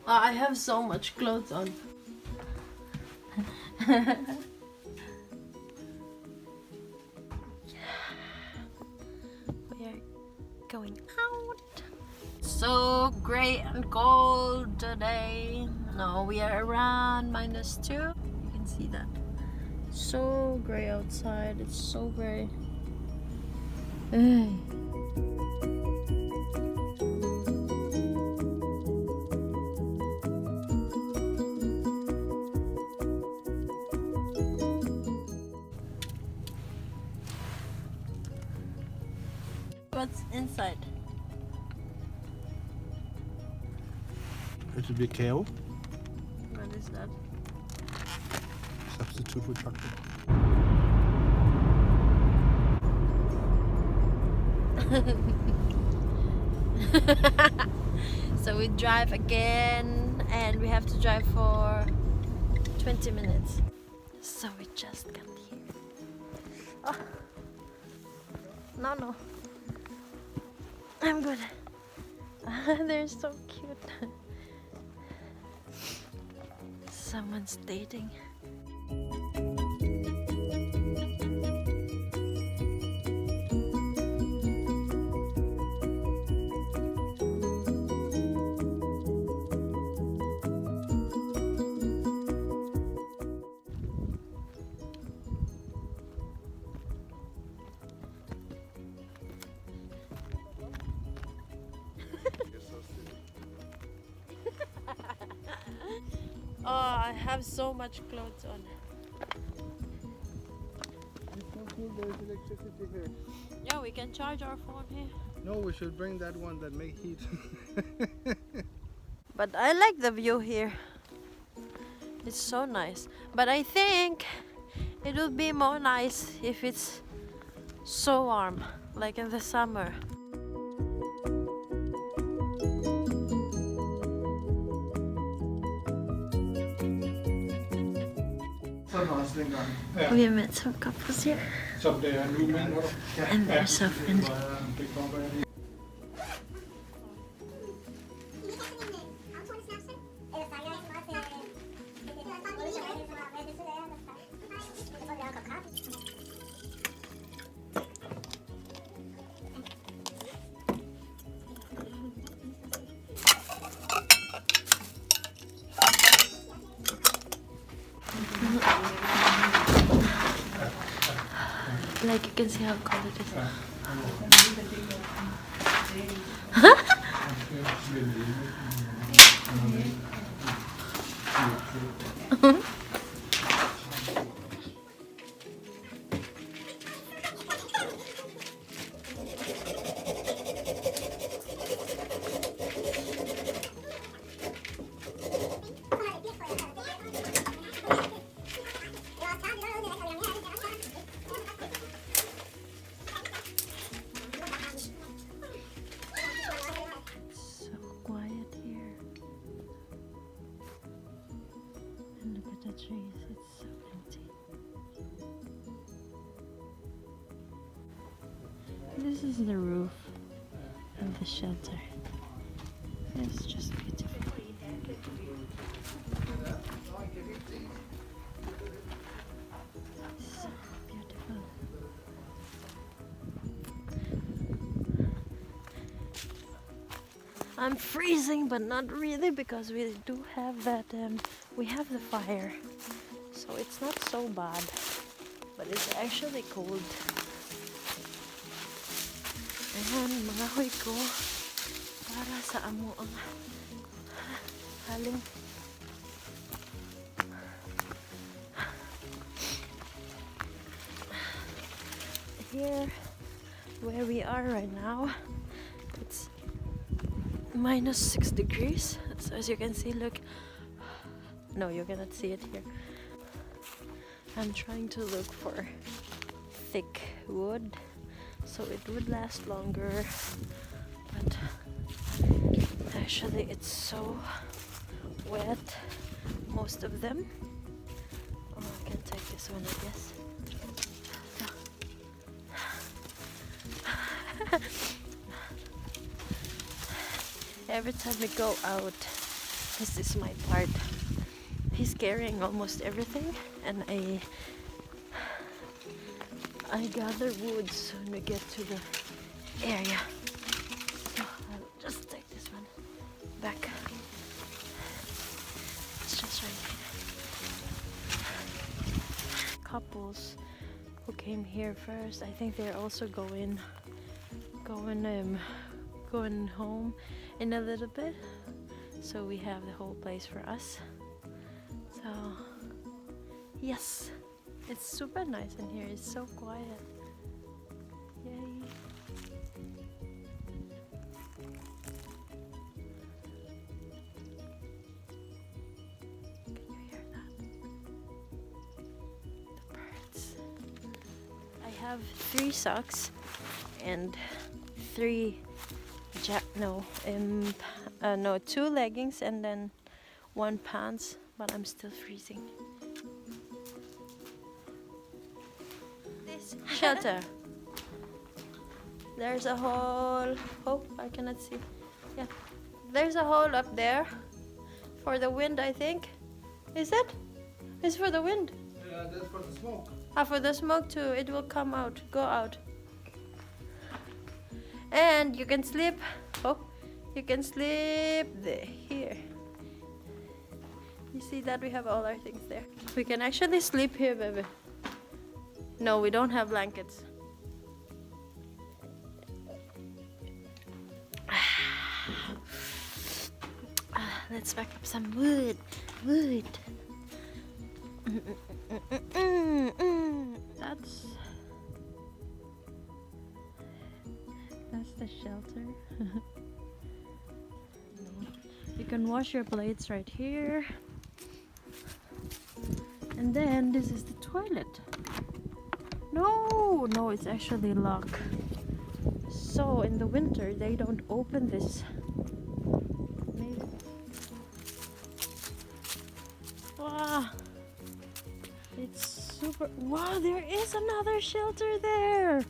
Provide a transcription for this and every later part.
I have so much clothes on. We are going out. So gray and cold today. No, we are around -2. You can see that. So gray outside. It's so gray. Ay. What's inside? It will be kale, What is that? substitute for chocolate. So we drive again and we have to drive for 20 minutes. So we just got here. Oh. No. I'm good. They're so cute. Someone's dating. Oh, I have so much clothes on. There's electricity here. Yeah, we can charge our phone here. No, we should bring that one that make heat. But I like the view here. It's so nice. But I think it would be more nice if it's so warm, like in the summer. We met some couples here, and they're so friendly. Like you can see how cold it is. Trees, it's so empty. This is the roof of the shelter. It's just beautiful. So beautiful. I'm freezing, but not really, because we do have that. We have the fire, so it's not so bad. But it's actually cold. Ayan, mga huy ko para sa amo ang haling. Here, where we are right now, it's -6 degrees. So as you can see, look. No, you cannot see it here. I'm trying to look for thick wood so it would last longer, but actually it's so wet, most of them. Oh, I can take this one, I guess. Every time we go out, This is my part. He's carrying almost everything, and I gather woods when we get to the area. So I'll just take this one back. It's just right here. Couples who came here first, I think they're also going home in a little bit. So we have the whole place for us. So yes. It's super nice in here. It's so quiet. Yay. Can you hear that? The birds. I have 3 socks and 2 leggings and then 1 pants, but I'm still freezing. Shelter. There's a hole. Oh, I cannot see. Yeah, there's a hole up there for the wind, I think. Is it? It's for the wind. Yeah, that's for the smoke. Ah, for the smoke too. It will come out, go out. And you can sleep. Oh, you can sleep here. You see that we have all our things there. We can actually sleep here, baby. No, we don't have blankets. Let's pack up some wood. That's the shelter. You can wash your plates right here. And then this is the toilet. No, it's actually locked. So in the winter they don't open this. Maybe. Wow, it's super. Wow, there is another shelter there.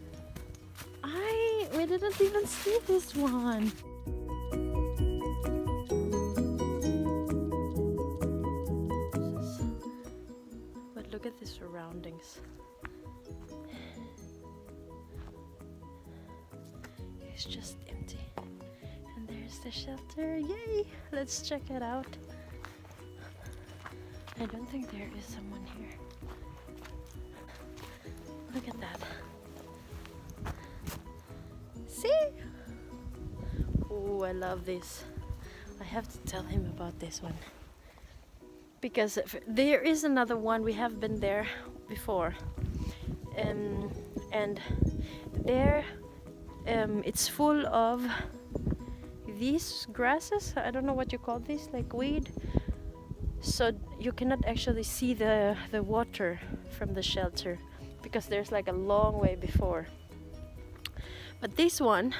We didn't even see this one. But look at the surroundings. It's just empty. And there's the shelter. Yay! Let's check it out. I don't think there is someone here. Look at that. See? Oh, I love this. I have to tell him about this one. Because there is another one. We have been there before. And there it's full of these grasses. I don't know what you call these, like weed. So you cannot actually see the water from the shelter because there's like a long way before. But this one,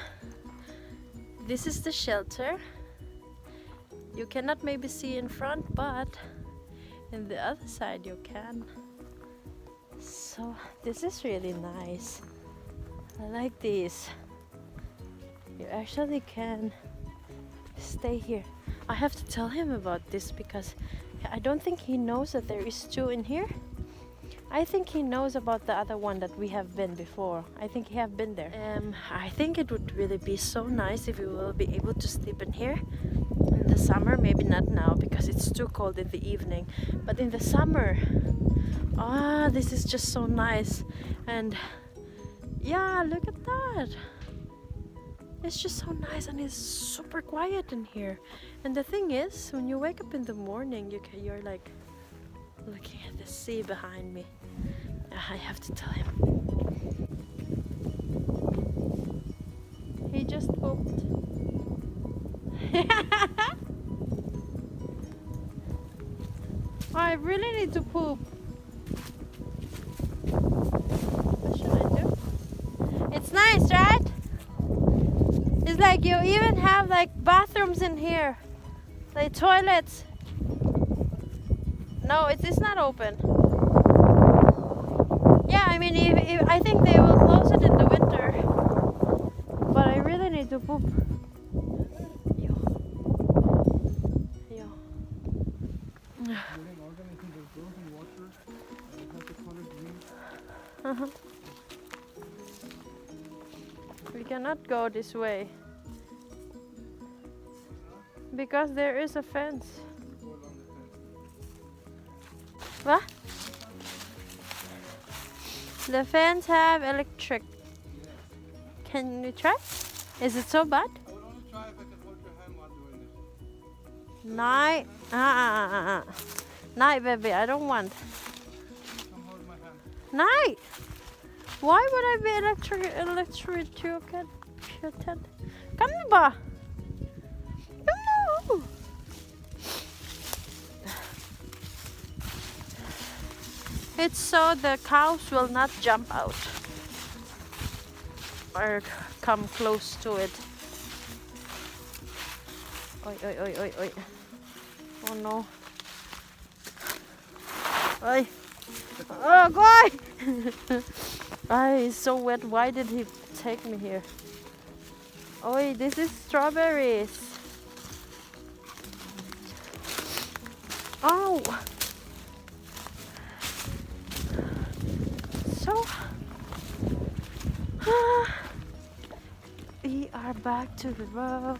this is the shelter. You cannot maybe see in front, but in the other side you can. So this is really nice. I like this. You actually can stay here. I have to tell him about this because I don't think he knows that there is 2 in here. I think he knows about the other one that we have been before. I think he have been there. I think it would really be so nice if we will be able to sleep in here in the summer. Maybe not now because it's too cold in the evening, but in the summer, this is just so nice. And yeah, look at that. It's just so nice and it's super quiet in here. And the thing is, when you wake up in the morning, you're like looking at the sea behind me. I have to tell him. He just pooped. I really need to poop. What should I do? It's nice, right? It's like you even have like bathrooms in here, like toilets. No, it's not open. Yeah, I mean, if I think they will close it in the winter. But I really need to poop. Yo. Living organism that grows in water. It has the color green. Uh-huh. We cannot go this way because there is a fence. Go along the fence. What? The fence have electric. Yes. Can you try? Is it so bad? I would only try if I could hold your hand while doing this. Night. Night, baby. I don't want. Come hold my hand. Night. Why would I be electrocuted? Come here, ba. No. It's so the cows will not jump out or come close to it. Oi, oi, oi, oi, oi. Oh no. Oi. Oh, boy! It's so wet. Why did he take me here? Oi, this is strawberries. Oh! So, we are back to the road.